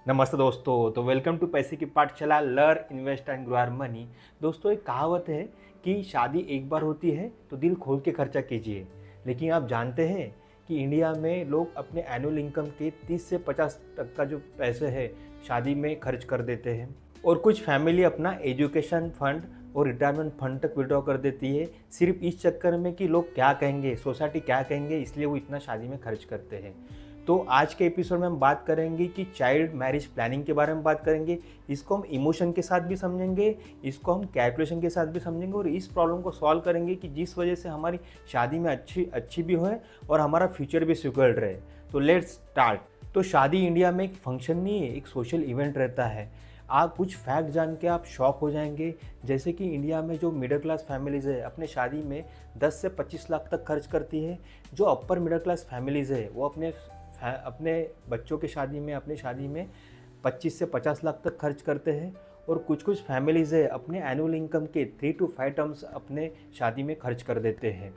नमस्ते दोस्तों। तो वेलकम टू पैसे की पाठशाला learn invest and grow your money. दोस्तों, एक कहावत है कि शादी एक बार होती है तो दिल खोल के खर्चा कीजिए। लेकिन आप जानते हैं कि इंडिया में लोग अपने एनुअल इनकम के 30 से 50 तक का जो पैसे है शादी में खर्च कर देते हैं। और कुछ फैमिली अपना एजुकेशन फंड और रिटायरमेंट फंड तक विड्रॉ कर देती है, सिर्फ इस चक्कर में कि लोग क्या कहेंगे, सोसाइटी क्या कहेंगे, इसलिए वो इतना शादी में खर्च करते हैं। तो आज के एपिसोड में हम बात करेंगे कि चाइल्ड मैरिज प्लानिंग के बारे में बात करेंगे। इसको हम इमोशन के साथ भी समझेंगे, इसको हम कैलकुलेशन के साथ भी समझेंगे और इस प्रॉब्लम को सॉल्व करेंगे कि जिस वजह से हमारी शादी में अच्छी भी होए और हमारा फ्यूचर भी सिक्योर्ड रहे। तो लेट्स स्टार्ट। तो शादी इंडिया में एक फंक्शन नहीं है, एक सोशल इवेंट रहता है। आप कुछ फैक्ट जान के आप शॉक हो जाएंगे, जैसे कि इंडिया में जो मिडिल क्लास फैमिलीज़ है अपने शादी में 10 से 25 लाख तक खर्च करती है। जो अपर मिडिल क्लास फैमिलीज़ है वो अपने बच्चों के शादी में, अपनी शादी में 25 से 50 लाख तक खर्च करते हैं। और कुछ फैमिलीज़ है अपने एनुअल इनकम के 3 to 5 टाइम्स अपने शादी में खर्च कर देते हैं।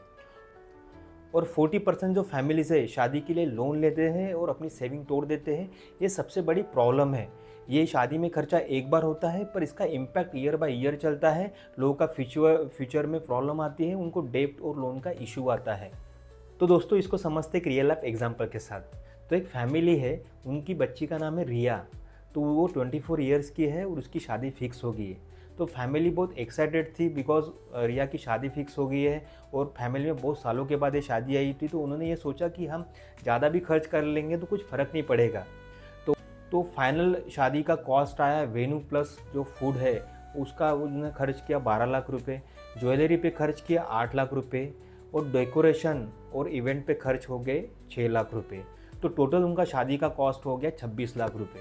और 40% जो फैमिलीज़ है शादी के लिए लोन लेते हैं और अपनी सेविंग तोड़ देते हैं। ये सबसे बड़ी प्रॉब्लम है। ये शादी में खर्चा एक बार होता है पर इसका इम्पैक्ट ईयर बाय ईयर चलता है। लोगों का फ्यूचर में प्रॉब्लम आती है, उनको डेब्ट और लोन का इशू आता है। तो दोस्तों, इसको समझते एक रियल लाइफ एग्जांपल के साथ। तो एक फैमिली है, उनकी बच्ची का नाम है रिया। तो वो 24 ईयर्स की है और उसकी शादी फिक्स हो गई है। तो फैमिली बहुत एक्साइटेड थी बिकॉज रिया की शादी फिक्स हो गई है और फैमिली में बहुत सालों के बाद ये शादी आई थी। तो उन्होंने ये सोचा कि हम ज़्यादा भी खर्च कर लेंगे तो कुछ फ़र्क नहीं पड़ेगा। तो फाइनल शादी का कॉस्ट आया, वेन्यू प्लस जो फूड है उसका उन्होंने खर्च किया 12 लाख रुपए, ज्वेलरी पे खर्च किया 8 लाख रुपए और डेकोरेशन और इवेंट पे खर्च हो गए 6 लाख रुपए। तो टोटल उनका शादी का कॉस्ट हो गया 26 लाख रुपए।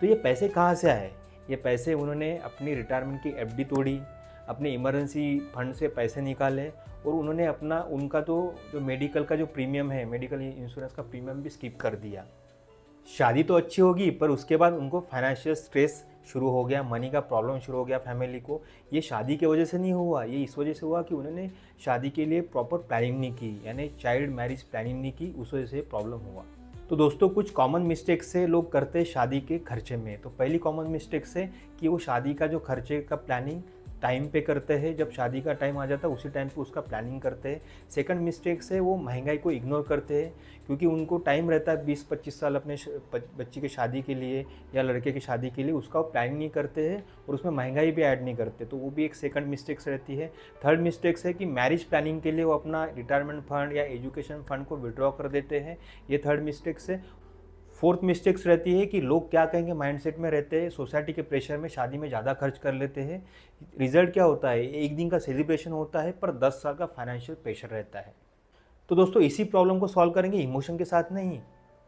तो ये पैसे कहाँ से आए? ये पैसे उन्होंने अपनी रिटायरमेंट की एफडी तोड़ी, अपने इमरजेंसी फंड से पैसे निकाले और उन्होंने उनका तो जो मेडिकल का जो प्रीमियम है, मेडिकल इंश्योरेंस का प्रीमियम भी स्किप कर दिया। शादी तो अच्छी होगी पर उसके बाद उनको फाइनेंशियल स्ट्रेस शुरू हो गया, मनी का प्रॉब्लम शुरू हो गया फैमिली को। ये शादी की वजह से नहीं हुआ, ये इस वजह से हुआ कि उन्होंने शादी के लिए प्रॉपर प्लानिंग नहीं की, यानी चाइल्ड मैरिज प्लानिंग नहीं की, उस वजह से प्रॉब्लम हुआ। तो दोस्तों, कुछ कॉमन मिस्टेक्स से लोग करते हैं शादी के खर्चे में। तो पहली कॉमन मिस्टेक्स है कि वो शादी का जो खर्चे का प्लानिंग टाइम पे करते हैं, जब शादी का टाइम आ जाता है उसी टाइम पे उसका प्लानिंग करते हैं। सेकंड मिस्टेक्स है वो महंगाई को इग्नोर करते हैं, क्योंकि उनको टाइम रहता है 20-25 साल अपने बच्ची की शादी के लिए या लड़के की शादी के लिए, उसका वो प्लानिंग नहीं करते हैं और उसमें महंगाई भी ऐड नहीं करते। तो वो भी एक सेकंड मिस्टेक्स रहती है। थर्ड मिस्टेक्स है कि मैरिज प्लानिंग के लिए वो अपना रिटायरमेंट फंड या एजुकेशन फंड को विड्रॉ कर देते हैं, ये थर्ड मिस्टेक्स है। फोर्थ मिस्टेक्स रहती है कि लोग क्या कहेंगे माइंडसेट में रहते हैं, सोसाइटी के प्रेशर में शादी में ज़्यादा खर्च कर लेते हैं। रिजल्ट क्या होता है? एक दिन का सेलिब्रेशन होता है पर 10 साल का फाइनेंशियल प्रेशर रहता है। तो दोस्तों, इसी प्रॉब्लम को सॉल्व करेंगे इमोशन के साथ नहीं,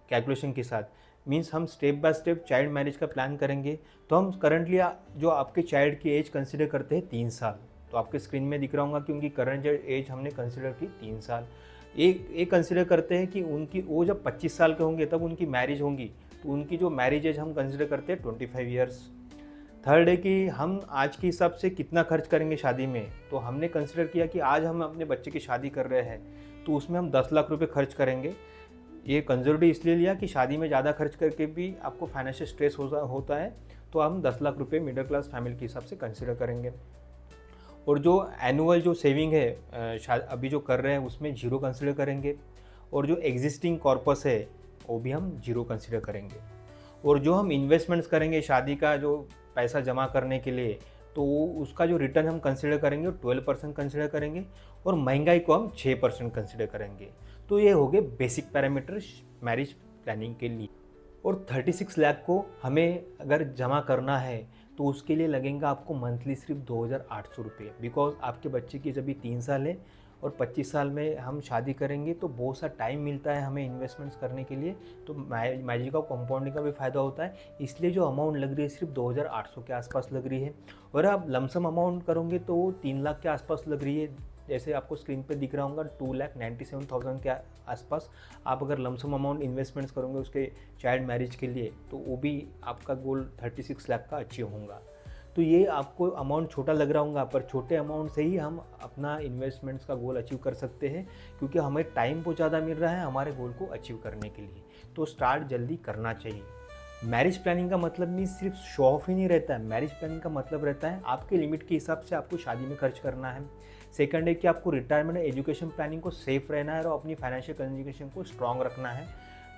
कैलकुलेशन के साथ। मीन्स हम step by step child marriage का प्लान करेंगे। तो हम करंटली जो आपके चाइल्ड की एज कंसिडर करते हैं 3 साल। तो आपके स्क्रीन में दिख रहा होगा कि उनकी करंट जो एज हमने कंसिडर की 3 साल। एक कंसिडर करते हैं कि वो जब 25 साल के होंगे तब उनकी मैरिज होंगी, तो उनकी जो मैरिज एज हम कंसिडर करते हैं 25 ईयर्स। थर्ड है कि हम आज के हिसाब से कितना खर्च करेंगे शादी में। तो हमने कंसिडर किया कि आज हम अपने बच्चे की शादी कर रहे हैं तो उसमें हम 10 लाख रुपए खर्च करेंगे। ये कंजर्वेटिव इसलिए लिया कि शादी में ज़्यादा खर्च करके भी आपको फाइनेंशियल स्ट्रेस होता है, तो हम 10 लाख रुपए मिडिल क्लास फैमिली के हिसाब से कंसिडर करेंगे। और जो एनुअल जो सेविंग है अभी जो कर रहे हैं उसमें जीरो कंसिडर करेंगे। और जो एग्जिस्टिंग कॉर्पस है वो भी हम जीरो कंसिडर करेंगे। और जो हम इन्वेस्टमेंट्स करेंगे शादी का जो पैसा जमा करने के लिए, तो उसका जो रिटर्न हम कंसिडर करेंगे 12% कंसिडर करेंगे और महंगाई को हम 6% कंसिडर करेंगे। तो ये हो गए बेसिक पैरामीटर्स मैरिज प्लानिंग के लिए। और 36 लाख को हमें अगर जमा करना है तो उसके लिए लगेगा आपको मंथली सिर्फ 2,800 रुपये। बिकॉज आपके बच्चे की जब भी 3 साल है और 25 साल में हम शादी करेंगे तो बहुत सा टाइम मिलता है हमें इन्वेस्टमेंट्स करने के लिए। तो मैजिक का कंपाउंडिंग का भी फ़ायदा होता है, इसलिए जो अमाउंट लग रही है सिर्फ 2,800 के आसपास लग रही है। और आप लमसम अमाउंट करोगे तो वो 3 लाख के आसपास लग रही है। जैसे आपको स्क्रीन पे दिख रहा होगा 2,97,000 के आसपास। आप अगर लमसम अमाउंट इन्वेस्टमेंट्स करोगे उसके चाइल्ड मैरिज के लिए तो वो भी आपका गोल 36 लाख का अचीव होगा। तो ये आपको अमाउंट छोटा लग रहा होगा पर छोटे अमाउंट से ही हम अपना इन्वेस्टमेंट्स का गोल अचीव कर सकते हैं, क्योंकि हमें टाइम बहुत ज़्यादा मिल रहा है हमारे गोल को अचीव करने के लिए। तो स्टार्ट जल्दी करना चाहिए। मैरिज प्लानिंग का मतलब भी सिर्फ शो ऑफ ही नहीं रहता है। मैरिज प्लानिंग का मतलब रहता है आपके लिमिट के हिसाब से आपको शादी में खर्च करना है। सेकंड है कि आपको रिटायरमेंट एजुकेशन प्लानिंग को सेफ रहना है और अपनी फाइनेंशियल कंडीशन को स्ट्रांग रखना है।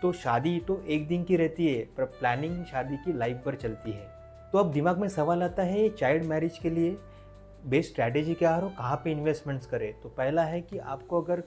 तो शादी तो एक दिन की रहती है, पर प्लानिंग शादी की लाइफ भर चलती है। तो अब दिमाग में सवाल आता है, ये चाइल्ड मैरिज के लिए बेस्ट स्ट्रैटेजी क्या है और कहाँ पे इन्वेस्टमेंट्स करें। तो पहला है कि आपको अगर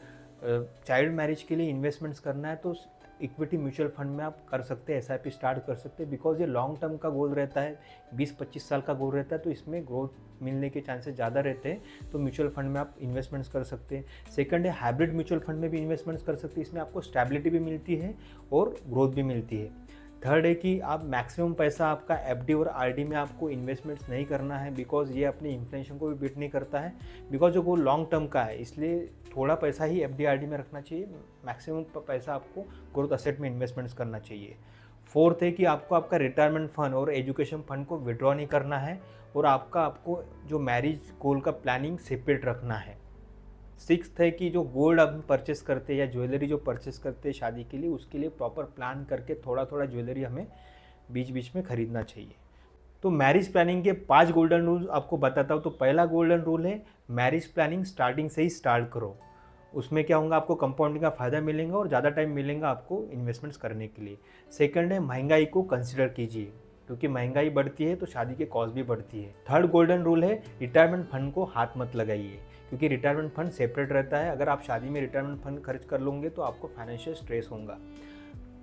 चाइल्ड मैरिज के लिए इन्वेस्टमेंट्स करना है तो इक्विटी म्यूचुअल फंड में आप कर सकते हैं, एसआईपी स्टार्ट कर सकते हैं, बिकॉज ये लॉन्ग टर्म का गोल रहता है, 20-25 साल का गोल रहता है, तो इसमें ग्रोथ मिलने के चांसेस ज़्यादा रहते हैं। तो म्यूचुअल फंड में आप इन्वेस्टमेंट्स कर सकते हैं। सेकंड है हाइब्रिड म्यूचुअल फंड में भी इन्वेस्टमेंट्स कर सकते हैं, इसमें आपको स्टेबिलिटी भी मिलती है और ग्रोथ भी मिलती है। थर्ड है कि आप मैक्सिमम पैसा आपका एफडी और आरडी में आपको इन्वेस्टमेंट्स नहीं करना है, बिकॉज ये अपनी इन्फ्लेशन को भी बीट नहीं करता है, बिकॉज जो वो लॉन्ग टर्म का है, इसलिए थोड़ा पैसा ही एफडी आरडी में रखना चाहिए। मैक्सिमम पैसा आपको ग्रोथ असेट में इन्वेस्टमेंट्स करना चाहिए। फोर्थ है कि आपको आपका रिटायरमेंट फंड और एजुकेशन फंड को विड्रॉ नहीं करना है और आपको जो मैरिज गोल का प्लानिंग सेपरेट रखना है। सिक्स्थ है कि जो गोल्ड हम परचेस करते हैं या ज्वेलरी जो परचेस करते हैं शादी के लिए, उसके लिए प्रॉपर प्लान करके थोड़ा थोड़ा ज्वेलरी हमें बीच बीच में खरीदना चाहिए। तो मैरिज प्लानिंग के 5 गोल्डन रूल आपको बताता हूँ। तो पहला गोल्डन रूल है मैरिज प्लानिंग स्टार्टिंग से ही स्टार्ट करो। उसमें क्या होगा, आपको कंपाउंडिंग का फ़ायदा मिलेगा और ज़्यादा टाइम मिलेगा आपको इन्वेस्टमेंट्स करने के लिए। सेकंड है महंगाई को कंसिडर कीजिए, क्योंकि महंगाई बढ़ती है तो शादी के कॉस्ट भी बढ़ती है। थर्ड गोल्डन रूल है रिटायरमेंट फंड को हाथ मत लगाइए, क्योंकि रिटायरमेंट फंड सेपरेट रहता है। अगर आप शादी में रिटायरमेंट फंड खर्च कर लोगे तो आपको फाइनेंशियल स्ट्रेस होगा।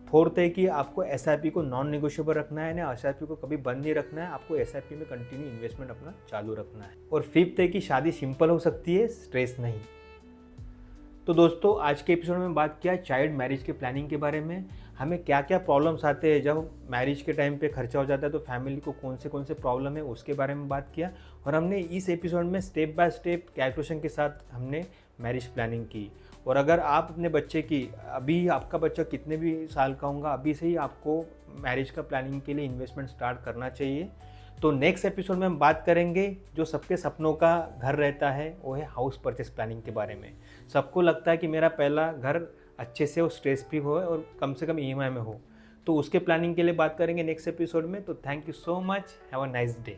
फोर्थ है कि आपको एसआईपी को नॉन नेगोशिएबल रखना है ना, एसआईपी को कभी बंद नहीं रखना है, आपको एसआईपी में कंटिन्यू इन्वेस्टमेंट अपना चालू रखना है। और फिफ्थ है कि शादी सिंपल हो सकती है, स्ट्रेस नहीं। तो दोस्तों आज के एपिसोड में बात किया चाइल्ड मैरिज के प्लानिंग के बारे में। हमें क्या क्या प्रॉब्लम्स आते हैं जब मैरिज के टाइम पे खर्चा हो जाता है, तो फैमिली को कौन से प्रॉब्लम है उसके बारे में बात किया। और हमने इस एपिसोड में स्टेप बाय स्टेप कैलकुलेशन के साथ हमने मैरिज प्लानिंग की। और अगर आप अपने बच्चे की, अभी आपका बच्चा कितने भी साल का होगा, अभी से ही आपको मैरिज का प्लानिंग के लिए इन्वेस्टमेंट स्टार्ट करना चाहिए। तो नेक्स्ट एपिसोड में हम बात करेंगे जो सबके सपनों का घर रहता है, वो है हाउस परचेस प्लानिंग के बारे में। सबको लगता है कि मेरा पहला घर अच्छे से और स्ट्रेस फ्री हो और कम से कम ईएमआई में हो, तो उसके प्लानिंग के लिए बात करेंगे नेक्स्ट एपिसोड में। तो thank you so much, have a nice day.